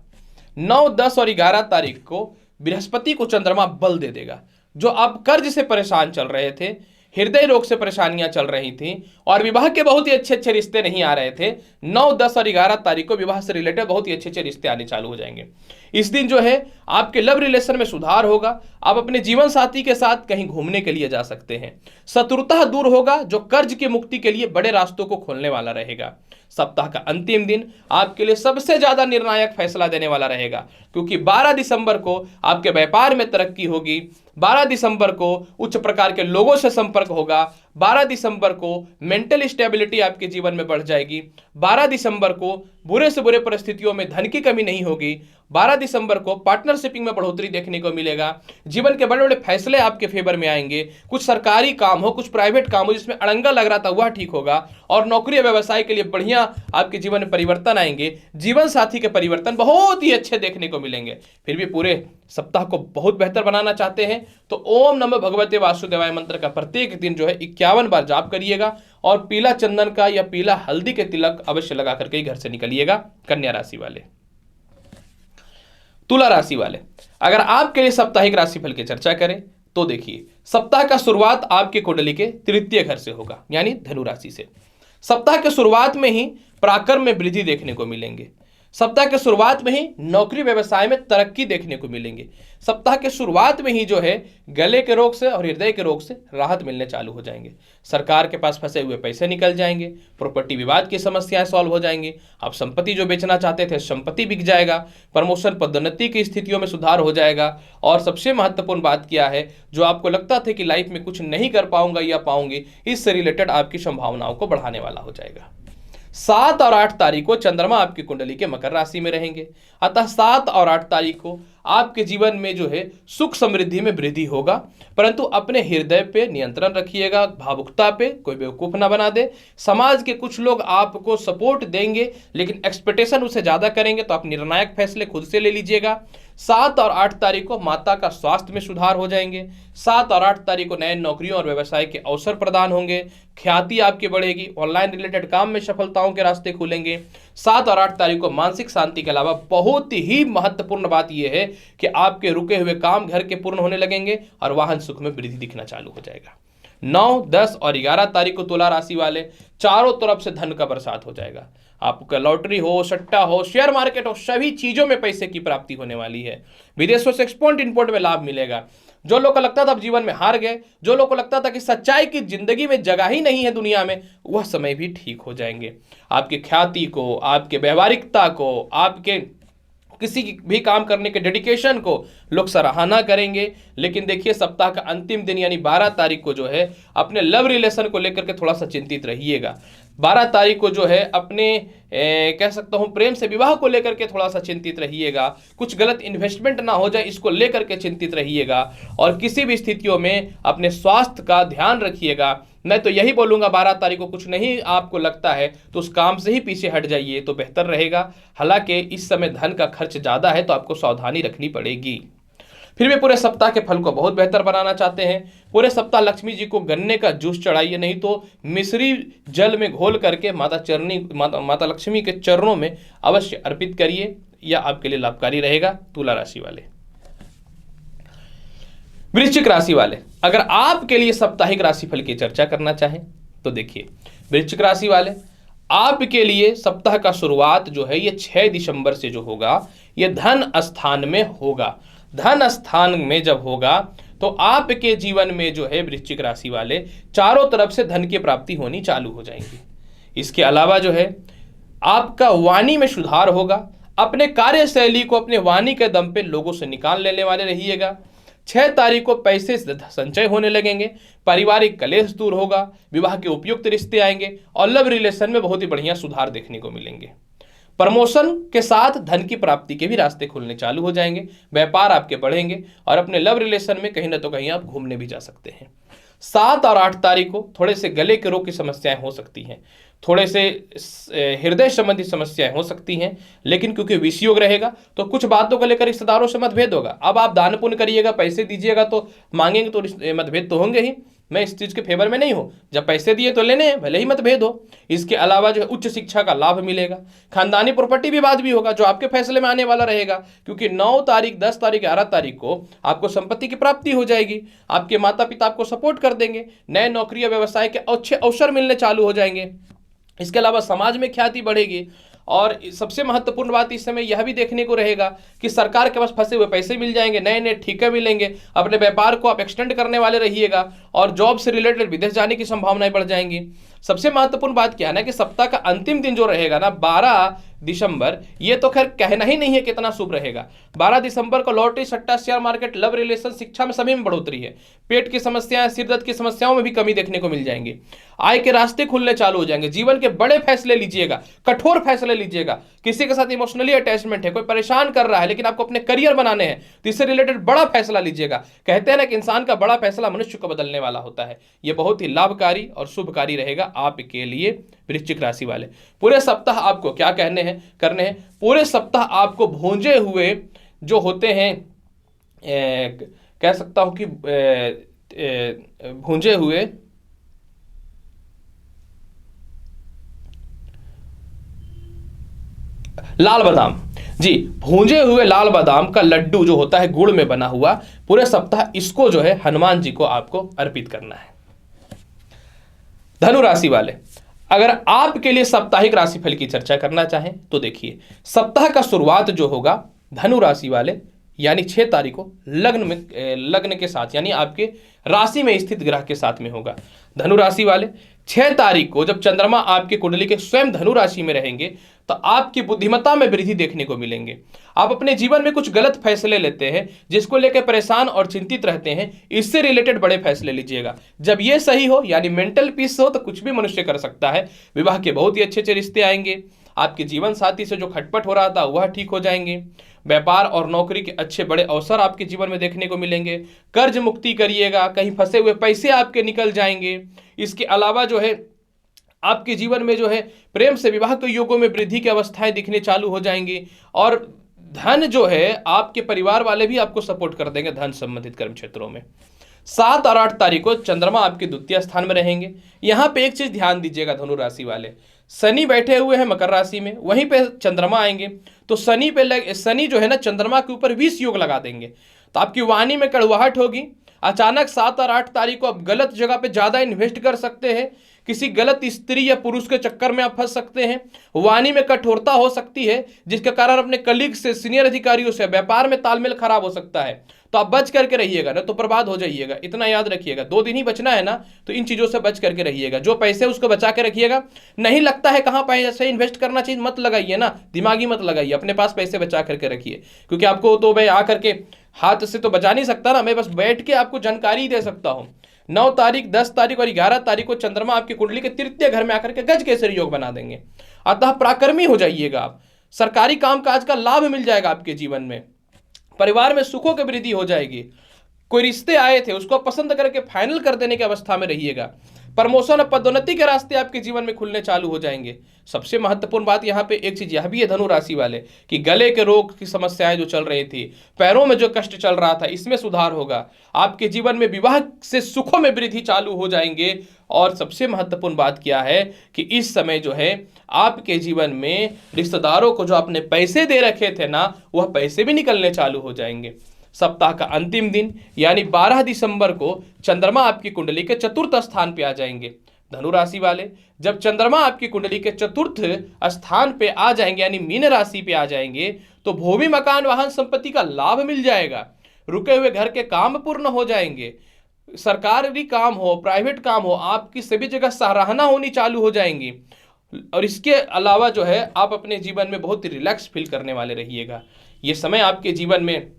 9, 10 और 11 तारीख को बृहस्पति को चंद्रमा बल दे देगा। जो आप कर्ज से परेशान चल रहे थे, हृदय रोग से परेशानियां चल रही थी और विवाह के बहुत ही अच्छे अच्छे रिश्ते नहीं आ रहे थे, 9, 10 और 11 तारीख को विवाह से रिलेटेड बहुत ही अच्छे अच्छे रिश्ते आने चालू हो जाएंगे। इस दिन जो है आपके लव रिलेशन में सुधार होगा। आप अपने जीवन साथी के साथ कहीं घूमने के लिए जा सकते हैं। शत्रुता दूर होगा जो कर्ज की मुक्ति के लिए बड़े रास्तों को खोलने वाला रहेगा। सप्ताह का अंतिम दिन आपके लिए सबसे ज्यादा निर्णायक फैसला देने वाला रहेगा क्योंकि 12 दिसंबर को आपके व्यापार में तरक्की होगी। 12 दिसंबर को उच्च प्रकार के लोगों से संपर्क होगा। 12 दिसंबर को मेंटल स्टेबिलिटी आपके जीवन में बढ़ जाएगी। 12 दिसंबर को बुरे से बुरे परिस्थितियों में धन की कमी नहीं होगी। 12 दिसंबर को पार्टनरशिपिंग में बढ़ोतरी देखने को मिलेगा। जीवन के बड़े बड़े फैसले आपके फेवर में आएंगे। कुछ सरकारी काम हो, कुछ प्राइवेट काम हो जिसमें अड़ंगा लग रहा था वह ठीक होगा, और नौकरी या व्यवसाय के लिए बढ़िया आपके जीवन में परिवर्तन आएंगे। जीवन साथी के परिवर्तन बहुत ही अच्छे देखने को मिलेंगे। फिर भी पूरे सप्ताह को बहुत बेहतर बनाना चाहते हैं तो ओम नमः भगवते वासुदेवाय मंत्र का प्रत्येक दिन जो है 51 बार जाप करिएगा, और पीला चंदन का या पीला हल्दी के तिलक अवश्य लगा करके ही घर से निकलिएगा। कन्या राशि वाले। तुला राशि वाले, अगर आपके लिए साप्ताहिक राशिफल की चर्चा करें तो देखिए, सप्ताह का शुरुआत आपके कुंडली के तृतीय घर से होगा, यानी धनु राशि से। सप्ताह के शुरुआत में ही पराक्रम में वृद्धि देखने को मिलेंगे। सप्ताह के शुरुआत में ही नौकरी व्यवसाय में तरक्की देखने को मिलेंगे। सप्ताह के शुरुआत में ही जो है गले के रोग से और हृदय के रोग से राहत मिलने चालू हो जाएंगे। सरकार के पास फंसे हुए पैसे निकल जाएंगे। प्रॉपर्टी विवाद की समस्याएं सॉल्व हो जाएंगी। आप संपत्ति जो बेचना चाहते थे संपत्ति बिक जाएगा। प्रमोशन पदोन्नति की स्थितियों में सुधार हो जाएगा। और सबसे महत्वपूर्ण बात क्या है, जो आपको लगता था कि लाइफ में कुछ नहीं कर पाऊंगा या पाऊंगी, इससे रिलेटेड आपकी संभावनाओं को बढ़ाने वाला हो जाएगा। 7 और 8 तारीख को चंद्रमा आपकी कुंडली के मकर राशि में रहेंगे। अतः 7 और 8 तारीख को आपके जीवन में जो है सुख समृद्धि में वृद्धि होगा, परंतु अपने हृदय पे नियंत्रण रखिएगा। भावुकता पे कोई बेवकूफ ना बना दे। समाज के कुछ लोग आपको सपोर्ट देंगे लेकिन एक्सपेक्टेशन उससे ज्यादा करेंगे, तो आप निर्णायक फैसले खुद से ले लीजिएगा। 7 और 8 तारीख को माता का स्वास्थ्य में सुधार हो जाएंगे। 7 और 8 तारीख को नए नौकरियों और व्यवसाय के अवसर प्रदान होंगे। ख्याति आपकी बढ़ेगी। ऑनलाइन रिलेटेड काम में सफलताओं के रास्ते खुलेंगे। 7 और 8 तारीख को मानसिक शांति के अलावा बहुत ही महत्वपूर्ण बात यह है कि आपके रुके हुए काम घर के पूर्ण होने लगेंगे और वाहन सुख में वृद्धि दिखना चालू हो जाएगा। 9, 10 और 11 तारीख को तुला राशि वाले चारों तरफ से धन का बरसात हो जाएगा। आपका लॉटरी हो, सट्टा हो, शेयर मार्केट हो, सभी चीजों में पैसे की प्राप्ति होने वाली है। विदेशों से एक्सपोर्ट इंपोर्ट में लाभ मिलेगा। जो लोग को लगता था अब जीवन में हार गए, जो लोग को लगता था कि सच्चाई की जिंदगी में जगह ही नहीं है दुनिया में, वह समय भी ठीक हो जाएंगे। आपकी ख्याति को, आपके व्यवहारिकता को, आपके किसी भी काम करने के डेडिकेशन को लोग सराहना करेंगे। लेकिन देखिए, सप्ताह का अंतिम दिन यानी 12 तारीख को जो है अपने लव रिलेशन को लेकर के थोड़ा सा चिंतित रहिएगा। 12 तारीख को जो है अपने कह सकता हूं प्रेम से विवाह को लेकर के थोड़ा सा चिंतित रहिएगा। कुछ गलत इन्वेस्टमेंट ना हो जाए, इसको लेकर के चिंतित रहिएगा। और किसी भी स्थितियों में अपने स्वास्थ्य का ध्यान रखिएगा। मैं तो यही बोलूंगा, 12 तारीख को कुछ नहीं आपको लगता है तो उस काम से ही पीछे हट जाइए तो बेहतर रहेगा। हालांकि इस समय धन का खर्च ज्यादा है तो आपको सावधानी रखनी पड़ेगी। फिर भी पूरे सप्ताह के फल को बहुत बेहतर बनाना चाहते हैं, पूरे सप्ताह लक्ष्मी जी को गन्ने का जूस चढ़ाइए, नहीं तो मिश्री जल में घोल करके माता लक्ष्मी के चरणों में अवश्य अर्पित करिए। यह आपके लिए लाभकारी रहेगा। तुला राशि वाले। वृश्चिक राशि वाले, अगर आपके लिए साप्ताहिक राशिफल की चर्चा करना चाहें तो देखिए, वृश्चिक राशि वाले आपके लिए सप्ताह का शुरुआत जो है ये 6 दिसंबर से जो होगा ये धन स्थान में होगा। धन स्थान में जब होगा तो आपके जीवन में जो है वृश्चिक राशि वाले चारों तरफ से धन की प्राप्ति होनी चालू हो जाएंगी। इसके अलावा जो है आपका वाणी में सुधार होगा। अपने कार्यशैली को अपने वाणी के दम पे लोगों से निकाल लेने वाले रहिएगा। 6 तारीख को पैसे संचय होने लगेंगे। पारिवारिक कलेश दूर होगा। विवाह के उपयुक्त रिश्ते आएंगे और लव रिलेशन में बहुत ही बढ़िया सुधार देखने को मिलेंगे। प्रमोशन के साथ धन की प्राप्ति के भी रास्ते खुलने चालू हो जाएंगे। व्यापार आपके बढ़ेंगे और अपने लव रिलेशन में कहीं ना तो कहीं आप घूमने भी जा सकते हैं। 7 और 8 तारीख को थोड़े से गले के रोग की समस्याएं हो सकती हैं, थोड़े से हृदय संबंधी समस्याएं हो सकती हैं, लेकिन क्योंकि विष योग रहेगा तो कुछ बातों को लेकर रिश्तेदारों से मतभेद होगा। अब आप दान पुण्य करिएगा, पैसे दीजिएगा तो मांगेंगे तो मतभेद तो होंगे ही। मैं इस चीज के फेवर में नहीं हूं। जब पैसे दिए तो लेने हैं, भले ही मतभेद हो। इसके अलावा जो है उच्च शिक्षा का लाभ मिलेगा। खानदानी प्रॉपर्टी विवाद भी होगा जो आपके फैसले में आने वाला रहेगा, क्योंकि 9 तारीख, 10 तारीख, 11 तारीख को आपको संपत्ति की प्राप्ति हो जाएगी। आपके माता पिता आपको सपोर्ट कर देंगे। नए नौकरी या व्यवसाय के अच्छे अवसर मिलने चालू हो जाएंगे। इसके अलावा समाज में ख्याति बढ़ेगी। और सबसे महत्वपूर्ण बात इस समय यह भी देखने को रहेगा कि सरकार के पास फंसे हुए पैसे मिल जाएंगे, नए नए ठेके मिलेंगे। अपने व्यापार को आप एक्सटेंड करने वाले रहिएगा और जॉब से रिलेटेड विदेश जाने की संभावनाएं बढ़ जाएंगी। सबसे महत्वपूर्ण बात क्या है ना कि सप्ताह का अंतिम दिन जो रहेगा ना 12 दिसंबर, ये तो खैर कहना ही नहीं है कितना शुभ रहेगा। 12 दिसंबर को लॉटरी, सट्टा, शेयर मार्केट, लव रिलेशन, शिक्षा में सभी में बढ़ोतरी है। पेट की समस्याएं, सिरदर्द की समस्याओं में भी कमी देखने को मिल जाएंगी। आय के रास्ते खुलने चालू हो जाएंगे। जीवन के बड़े फैसले लीजिएगा, कठोर फैसले लीजिएगा। किसी के साथ इमोशनली अटैचमेंट है, कोई परेशान कर रहा है लेकिन आपको अपने करियर बनाने हैं, तो इससे रिलेटेड बड़ा फैसला लीजिएगा। कहते हैं ना कि इंसान का बड़ा फैसला मनुष्य को बदलने वाला होता है। यह बहुत ही लाभकारी और शुभकारी रहेगा आपके लिए वृश्चिक राशि वाले। पूरे सप्ताह आपको क्या करने हैं, पूरे सप्ताह आपको भूंजे हुए जो होते हैं, कह सकता हूं कि भूंजे हुए लाल बादाम, जी भूंजे हुए लाल बादाम का लड्डू जो होता है गुड़ में बना हुआ, पूरे सप्ताह इसको जो है हनुमान जी को आपको अर्पित करना है। धनु राशि वाले, अगर आपके लिए साप्ताहिक राशिफल की चर्चा करना चाहें तो देखिए, सप्ताह का शुरुआत जो होगा धनु राशि वाले यानी 6 तारीख को लग्न के साथ यानी आपके राशि में स्थित ग्रह के साथ में होगा। धनु राशि वाले 6 तारीख को जब चंद्रमा आपके कुंडली के स्वयं धनु राशि में रहेंगे तो आपकी बुद्धिमत्ता में वृद्धि देखने को मिलेंगे। आप अपने जीवन में कुछ गलत फैसले लेते हैं जिसको लेकर परेशान और चिंतित रहते हैं, इससे रिलेटेड बड़े फैसले लीजिएगा। जब ये सही हो यानी मेंटल पीस हो तो कुछ भी मनुष्य कर सकता है। विवाह के बहुत ही अच्छे अच्छे रिश्ते आएंगे। आपके जीवन साथी से जो खटपट हो रहा था वह ठीक हो जाएंगे। व्यापार और नौकरी के अच्छे बड़े अवसर आपके जीवन में देखने को मिलेंगे। कर्ज मुक्ति करिएगा, कहीं फंसे हुए पैसे आपके निकल जाएंगे। इसके अलावा जो है आपके जीवन में जो है प्रेम से विवाह के योगों में वृद्धि की अवस्थाएं दिखने चालू हो जाएंगी। और धन जो है आपके परिवार वाले भी आपको सपोर्ट कर देंगे धन संबंधित कर्म क्षेत्रों में। 7 और 8 तारीख को चंद्रमा आपके द्वितीय स्थान में रहेंगे। यहां पे एक चीज ध्यान दीजिएगा धनु राशि वाले, शनि बैठे हुए हैं मकर राशि में, वहीं पे चंद्रमा आएंगे तो शनि जो है ना चंद्रमा के ऊपर 20 योग लगा देंगे। तो आपकी वाणी में कड़वाहट होगी। अचानक 7 और 8 तारीख को आप गलत जगह पे ज्यादा इन्वेस्ट कर सकते हैं। किसी गलत स्त्री या पुरुष के चक्कर में आप फंस सकते हैं। वाणी में कठोरता हो सकती है जिसके कारण अपने कलीग से, सीनियर अधिकारियों से व्यापार में तालमेल खराब हो सकता है। तो आप बच करके रहिएगा ना तो बर्बाद हो जाइएगा। इतना याद रखिएगा, 2 दिन ही बचना है ना, तो इन चीजों से बच करके रहिएगा। जो पैसे उसको बचा के रखिएगा। नहीं लगता है कहां पैसे इन्वेस्ट करना चाहिए, मत लगाइए ना, दिमागी मत लगाइए, अपने पास पैसे बचा करके रखिए। क्योंकि आपको तो भाई आकर के हाथ से तो बचा नहीं सकता ना, मैं बस बैठ के आपको जानकारी दे सकता हूं। 9 तारीख, 10 तारीख और 11 तारीख को चंद्रमा आपकी कुंडली के तृतीय घर में आकर के गज केसरी योग बना देंगे। अतः पराक्रमी हो जाइएगा आप। सरकारी कामकाज का लाभ मिल जाएगा आपके जीवन में। परिवार में सुखों की वृद्धि हो जाएगी। कोई रिश्ते आए थे उसको पसंद करके फाइनल कर देने की अवस्था में रहिएगा। प्रमोशन और पदोन्नति के रास्ते आपके जीवन में खुलने चालू हो जाएंगे। सबसे महत्वपूर्ण बात यहाँ पे एक चीज यह भी है धनु राशि वाले कि गले के रोग की समस्याएं जो चल रही थी, पैरों में जो कष्ट चल रहा था, इसमें सुधार होगा। आपके जीवन में विवाह से सुखों में वृद्धि चालू हो जाएंगे। और सबसे महत्वपूर्ण बात क्या है कि इस समय जो है आपके जीवन में रिश्तेदारों को जो आपने पैसे दे रखे थे ना, वह पैसे भी निकलने चालू हो जाएंगे। सप्ताह का अंतिम दिन यानी 12 दिसंबर को चंद्रमा आपकी कुंडली के चतुर्थ स्थान पे आ जाएंगे। धनु राशि वाले, जब चंद्रमा आपकी कुंडली के चतुर्थ स्थान पे आ जाएंगे यानी मीन राशि पे आ जाएंगे तो भूमि, मकान, वाहन, संपत्ति का लाभ मिल जाएगा। रुके हुए घर के काम पूर्ण हो जाएंगे। सरकारी काम हो, प्राइवेट काम हो, आपकी सभी जगह सराहना होनी चालू हो जाएंगी। और इसके अलावा जो है आप अपने जीवन में बहुत ही रिलैक्स फील करने वाले रहिएगा। ये समय आपके जीवन में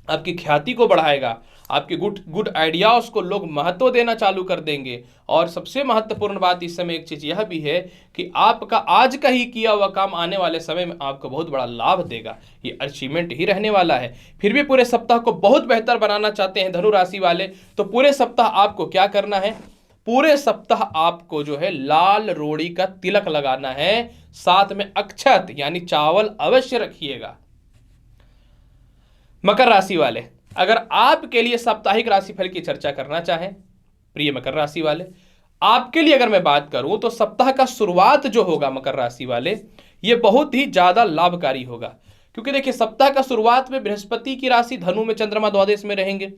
आपकी ख्याति को बढ़ाएगा। आपके गुड आइडियाज को लोग महत्व देना चालू कर देंगे। और सबसे महत्वपूर्ण बात इस समय एक चीज यह भी है कि आपका आज का ही किया हुआ काम आने वाले समय में आपको बहुत बड़ा लाभ देगा। ये अचीवमेंट ही रहने वाला है। फिर भी पूरे सप्ताह को बहुत बेहतर बनाना चाहते हैं धनु राशि वाले, तो पूरे सप्ताह आपको क्या करना है, पूरे सप्ताह आपको जो है लाल रोड़ी का तिलक लगाना है। साथ में अक्षत यानी चावल अवश्य रखिएगा। मकर राशि वाले, अगर आपके लिए साप्ताहिक राशिफल की चर्चा करना चाहें, प्रिय मकर राशि वाले, आपके लिए अगर मैं बात करूं तो सप्ताह का शुरुआत जो होगा मकर राशि वाले, ये बहुत ही ज्यादा लाभकारी होगा। क्योंकि देखिए सप्ताह का शुरुआत में बृहस्पति की राशि धनु में, चंद्रमा द्वादश में रहेंगे।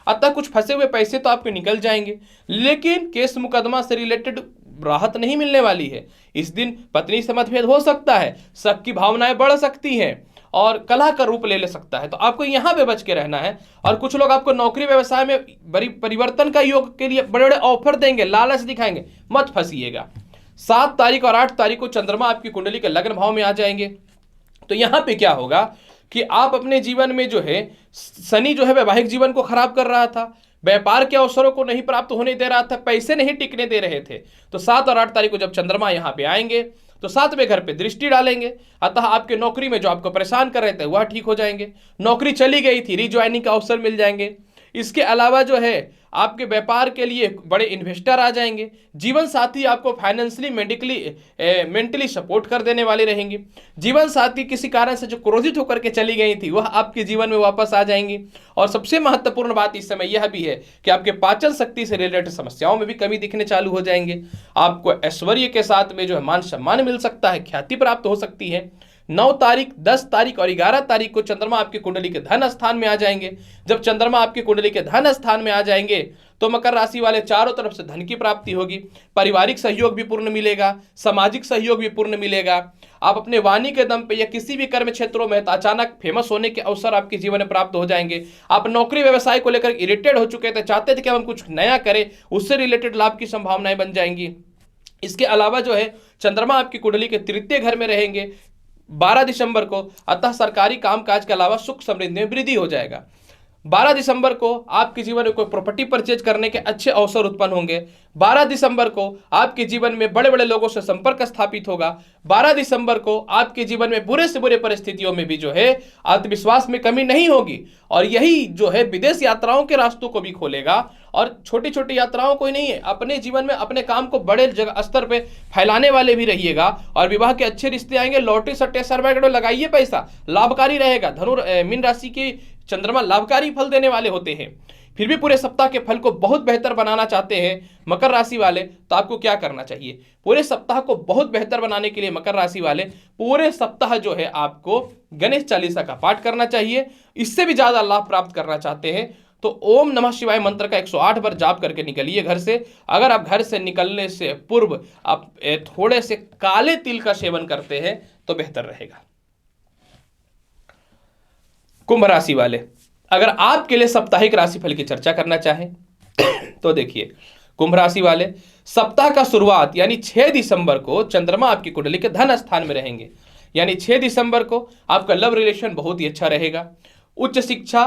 अतः कुछ फंसे हुए पैसे तो आपके निकल जाएंगे, लेकिन केस मुकदमा से रिलेटेड राहत नहीं मिलने वाली है। इस दिन पत्नी से मतभेद हो सकता है, शक की भावनाएं बढ़ सकती हैं और कलह का रूप ले सकता है। तो आपको यहां पे बच के रहना है। और कुछ लोग आपको नौकरी व्यवसाय में बड़ी परिवर्तन का योग के लिए बड़े बड़े ऑफर देंगे, लालच दिखाएंगे, मत फंसिएगा। 7 तारीख और 8 तारीख को चंद्रमा आपकी कुंडली के लग्न भाव में आ जाएंगे। तो यहां पे क्या होगा कि आप अपने जीवन में जो है, शनि जो है वैवाहिक जीवन को खराब कर रहा था, व्यापार के अवसरों को नहीं प्राप्त होने दे रहा था, पैसे नहीं टिकने दे रहे थे। तो 7 और 8 तारीख को जब चंद्रमा यहां पे आएंगे तो 7वें घर पे दृष्टि डालेंगे, अतः आपके नौकरी में जो आपको परेशान कर रहे थे वह ठीक हो जाएंगे, नौकरी चली गई थी रिज्वाइनिंग का अवसर मिल जाएंगे। इसके अलावा जो है आपके व्यापार के लिए बड़े इन्वेस्टर आ जाएंगे, जीवन साथी आपको फाइनेंशियली मेंटली सपोर्ट कर देने वाले रहेंगे, जीवन साथी किसी कारण से जो क्रोधित होकर के चली गई थी वह आपके जीवन में वापस आ जाएंगी। और सबसे महत्वपूर्ण बात इस समय यह भी है कि आपके पाचन शक्ति से रिलेटेड समस्याओं में भी कमी दिखने चालू हो जाएंगे, आपको ऐश्वर्य के साथ में जो है मान सम्मान मिल सकता है, ख्याति प्राप्त हो सकती है। 9 तारीख, 10 तारीख और 11 तारीख को चंद्रमा आपकी कुंडली के धन स्थान में आ जाएंगे। जब चंद्रमा आपकी कुंडली के धन स्थान में आ जाएंगे तो मकर राशि वाले चारों तरफ से धन की प्राप्ति होगी, पारिवारिक सहयोग भी पूर्ण मिलेगा, सामाजिक सहयोग भी पूर्ण मिलेगा। आप अपने वाणी के दम पे या किसी भी कर्म क्षेत्रों में अचानक फेमस होने के अवसर आपके जीवन में प्राप्त हो जाएंगे। आप नौकरी व्यवसाय को लेकर इरिटेट हो चुके थे, चाहते थे कि हम कुछ नया करें, उससे रिलेटेड लाभ की संभावनाएं बन जाएंगी। इसके अलावा जो है चंद्रमा आपकी कुंडली के तृतीय घर में रहेंगे 12 दिसंबर को, अतः सरकारी कामकाज के अलावा सुख समृद्धि में वृद्धि हो जाएगा। 12 दिसंबर को आपके जीवन में कोई प्रॉपर्टी परचेज करने के अच्छे अवसर उत्पन्न होंगे। 12 दिसंबर को आपके जीवन में बड़े बड़े लोगों से संपर्क स्थापित होगा। 12 दिसंबर को आपके जीवन में बुरे से बुरे परिस्थितियों में भी जो है आत्मविश्वास में कमी नहीं होगी, और यही जो है विदेश यात्राओं के रास्तों को भी खोलेगा। और छोटी छोटी यात्राओं को ही नहीं है, अपने जीवन में अपने काम को बड़े जगह स्तर पे फैलाने वाले भी रहिएगा। और विवाह के अच्छे रिश्ते आएंगे, लॉटरी सट्टे सरमाइके लगाइए, पैसा लाभकारी रहेगा। मीन राशि की चंद्रमा लाभकारी फल देने वाले होते हैं। फिर भी पूरे सप्ताह के फल को बहुत बेहतर बनाना चाहते हैं मकर राशि वाले, तो आपको क्या करना चाहिए? पूरे सप्ताह को बहुत बेहतर बनाने के लिए मकर राशि वाले पूरे सप्ताह जो है आपको गणेश चालीसा का पाठ करना चाहिए। इससे भी ज्यादा लाभ प्राप्त करना चाहते हैं तो ओम नमः शिवाय मंत्र का 108 बार जाप करके निकलिए घर से। अगर आप घर से निकलने से पूर्व आप थोड़े से काले तिल का सेवन करते हैं तो बेहतर रहेगा। कुंभ राशि वाले, अगर आपके लिए साप्ताहिक राशिफल की चर्चा करना चाहें तो देखिए, कुंभ राशि वाले सप्ताह का शुरुआत यानी 6 दिसंबर को चंद्रमा आपकी कुंडली के धन स्थान में रहेंगे। यानी 6 दिसंबर को आपका लव रिलेशन बहुत ही अच्छा रहेगा, उच्च शिक्षा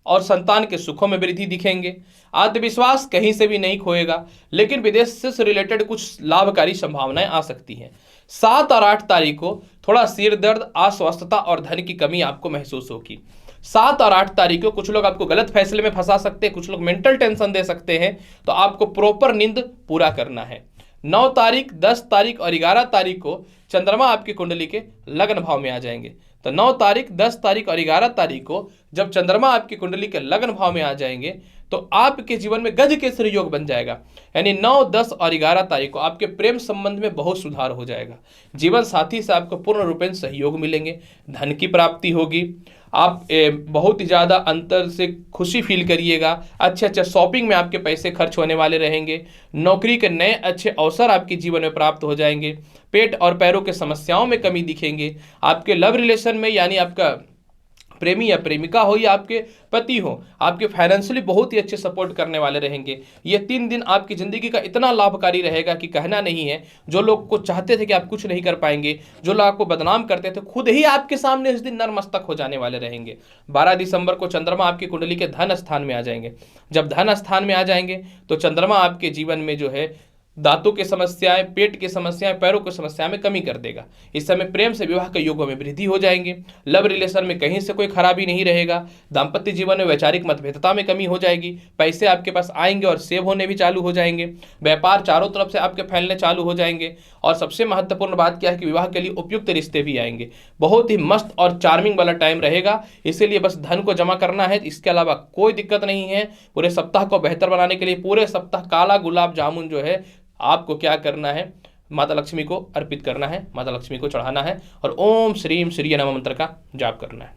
और संतान के सुखों में वृद्धि दिखेंगे, आत्मविश्वास कहीं से भी नहीं खोएगा, लेकिन विदेश से रिलेटेड कुछ लाभकारी संभावनाएं आ सकती हैं। 7 और 8 तारीख को थोड़ा सिर दर्द, अस्वस्थता और धन की कमी आपको महसूस होगी। 7 और 8 तारीख को कुछ लोग आपको गलत फैसले में फंसा सकते हैं, कुछ लोग मेंटल टेंशन दे सकते हैं, तो आपको प्रॉपर नींद पूरा करना है। 9 तारीख, 10 तारीख और 11 तारीख को चंद्रमा आपकी कुंडली के लग्न भाव में आ जाएंगे। तो 9 तारीख, 10 तारीख और 11 तारीख को जब चंद्रमा आपकी कुंडली के लग्न भाव में आ जाएंगे तो आपके जीवन में गज केसरी योग बन जाएगा। यानी 9, 10 और 11 तारीख को आपके प्रेम संबंध में बहुत सुधार हो जाएगा, जीवन साथी से आपको पूर्ण रूपेण सहयोग मिलेंगे, धन की प्राप्ति होगी, आप बहुत ही ज़्यादा अंतर से खुशी फील करिएगा, अच्छे अच्छे शॉपिंग में आपके पैसे खर्च होने वाले रहेंगे, नौकरी के नए अच्छे अवसर आपके जीवन में प्राप्त हो जाएंगे, पेट और पैरों के समस्याओं में कमी दिखेंगे, आपके लव रिलेशन में यानी आपका प्रेमी या प्रेमिका हो या आपके पति हो, आपके फाइनेंशियली बहुत ही अच्छे सपोर्ट करने वाले रहेंगे। ये 3 दिन आपकी ज़िंदगी का इतना लाभकारी रहेगा कि कहना नहीं है। जो लोग को चाहते थे कि आप कुछ नहीं कर पाएंगे, जो लोग आपको बदनाम करते थे, खुद ही आपके सामने इस दिन नतमस्तक हो जाने वाले रहेंगे। 12 दिसंबर को चंद्रमा आपकी कुंडली के धन स्थान में आ जाएंगे। जब धन स्थान में आ जाएंगे तो चंद्रमा आपके जीवन में जो है दांतों की समस्याएं, पेट की समस्याएं, पैरों की समस्या में कमी कर देगा। इस समय प्रेम से विवाह के योगों में वृद्धि हो जाएंगे, लव रिलेशन में कहीं से कोई खराबी नहीं रहेगा, दाम्पत्य जीवन में वैचारिक मतभेदता में कमी हो जाएगी, पैसे आपके पास आएंगे और सेव होने भी चालू हो जाएंगे, व्यापार चारों तरफ से आपके फैलने चालू हो जाएंगे, और सबसे महत्वपूर्ण बात क्या है कि विवाह के लिए उपयुक्त रिश्ते भी आएंगे। बहुत ही मस्त और चार्मिंग वाला टाइम रहेगा, इसीलिए बस धन को जमा करना है, इसके अलावा कोई दिक्कत नहीं है। पूरे सप्ताह को बेहतर बनाने के लिए पूरे सप्ताह काला गुलाब जामुन जो है आपको क्या करना है, माता लक्ष्मी को अर्पित करना है, माता लक्ष्मी को चढ़ाना है और ओम श्रीम श्री नमः मंत्र का जाप करना है।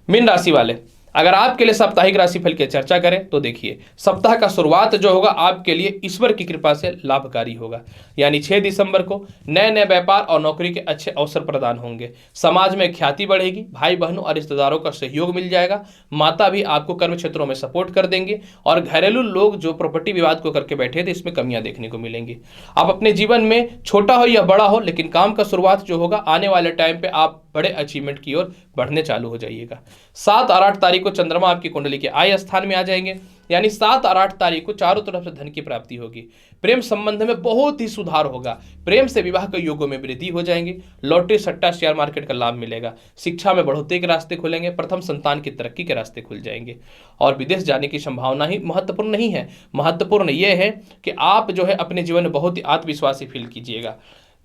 मीन राशि वाले, अगर आपके लिए साप्ताहिक राशिफल की चर्चा करें तो देखिए, सप्ताह का शुरुआत जो होगा आपके लिए ईश्वर की कृपा से लाभकारी होगा। यानी 6 दिसंबर को नए नए व्यापार और नौकरी के अच्छे अवसर प्रदान होंगे। समाज में ख्याति बढ़ेगी, भाई बहनों और रिश्तेदारों का सहयोग मिल जाएगा। माता भी आपको कर्म क्षेत्रों में सपोर्ट कर देंगे और घरेलू लोग जो प्रॉपर्टी विवाद को करके बैठे थे इसमें कमियां देखने को मिलेंगी। आप अपने जीवन में छोटा हो या बड़ा हो, लेकिन काम का शुरुआत जो होगा आने वाले टाइम पे आप बड़े अचीवमेंट की ओर बढ़ने चालू हो जाइएगा। 7 और 8 तारीख को चंद्रमा आपकी कुंडली के आय स्थान में आ जाएंगे। यानी 7 और 8 तारीख को चारों तरफ से धन की प्राप्ति होगी। प्रेम संबंध में बहुत ही सुधार होगा। प्रेम से विवाह के योगों में वृद्धि हो जाएंगी। लॉटरी, सट्टा, शेयर मार्केट का लाभ मिलेगा। शिक्षा में बढ़ोतरी के रास्ते खुलेंगे। प्रथम संतान की तरक्की के रास्ते खुल जाएंगे। और विदेश जाने की संभावना ही महत्वपूर्ण नहीं है। महत्वपूर्ण यह है कि आप जो है अपने जीवन में बहुत ही आत्मविश्वासी फील कीजिएगा।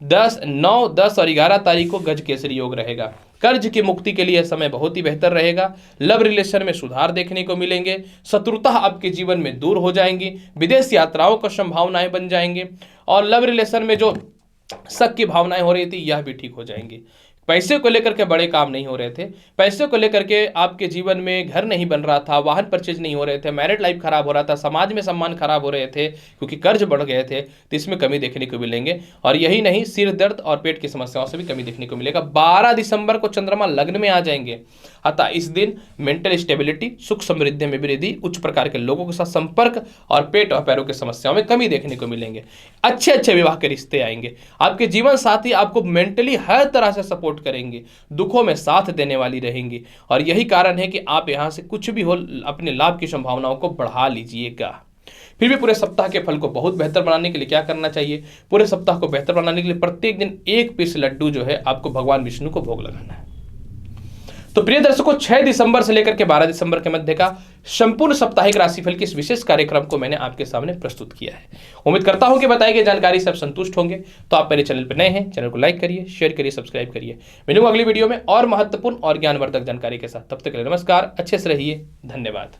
9, 10 और 11 तारीख को गज केसरी योग रहेगा। कर्ज की मुक्ति के लिए समय बहुत ही बेहतर रहेगा। लव रिलेशन में सुधार देखने को मिलेंगे। शत्रुता आपके जीवन में दूर हो जाएंगी। विदेश यात्राओं का संभावनाएं बन जाएंगे और लव रिलेशन में जो शक की भावनाएं हो रही थी यह भी ठीक हो जाएंगी। पैसे को लेकर के बड़े काम नहीं हो रहे थे, पैसे को लेकर के आपके जीवन में घर नहीं बन रहा था, वाहन परचेज नहीं हो रहे थे, मैरिड लाइफ खराब हो रहा था, समाज में सम्मान खराब हो रहे थे क्योंकि कर्ज बढ़ गए थे, तो इसमें कमी देखने को मिलेंगे। और यही नहीं, सिर दर्द और पेट की समस्याओं से भी कमी देखने को मिलेगा। 12 दिसंबर को चंद्रमा लग्न में आ जाएंगे, अतः इस दिन मेंटल स्टेबिलिटी, सुख समृद्धि में वृद्धि, उच्च प्रकार के लोगों के साथ संपर्क और पेट और पैरों की समस्याओं में कमी देखने को मिलेंगे। अच्छे अच्छे विवाह के रिश्ते आएंगे। आपके जीवन साथी आपको मेंटली हर तरह से सपोर्ट करेंगे, दुखों में साथ देने वाली रहेंगी। और यही कारण है कि आप यहां से कुछ भी हो अपने लाभ की संभावनाओं को बढ़ा लीजिएगा। फिर भी पूरे सप्ताह के फल को बहुत बेहतर बनाने के लिए क्या करना चाहिए? पूरे सप्ताह को बेहतर बनाने के लिए प्रत्येक दिन 1 पीस लड्डू जो है आपको भगवान विष्णु को भोग लगाना है। तो प्रिय दर्शकों, 6 दिसंबर से लेकर के 12 दिसंबर के मध्य का संपूर्ण साप्ताहिक राशिफल के इस विशेष कार्यक्रम को मैंने आपके सामने प्रस्तुत किया है। उम्मीद करता हूं कि बताई गई जानकारी से आप संतुष्ट होंगे। तो आप मेरे चैनल पर नए हैं, चैनल को लाइक करिए, शेयर करिए, सब्सक्राइब करिए। मिलूंगा अगली वीडियो में और महत्वपूर्ण और ज्ञानवर्धक जानकारी के साथ। तब तक के लिए नमस्कार, अच्छे से रहिए, धन्यवाद।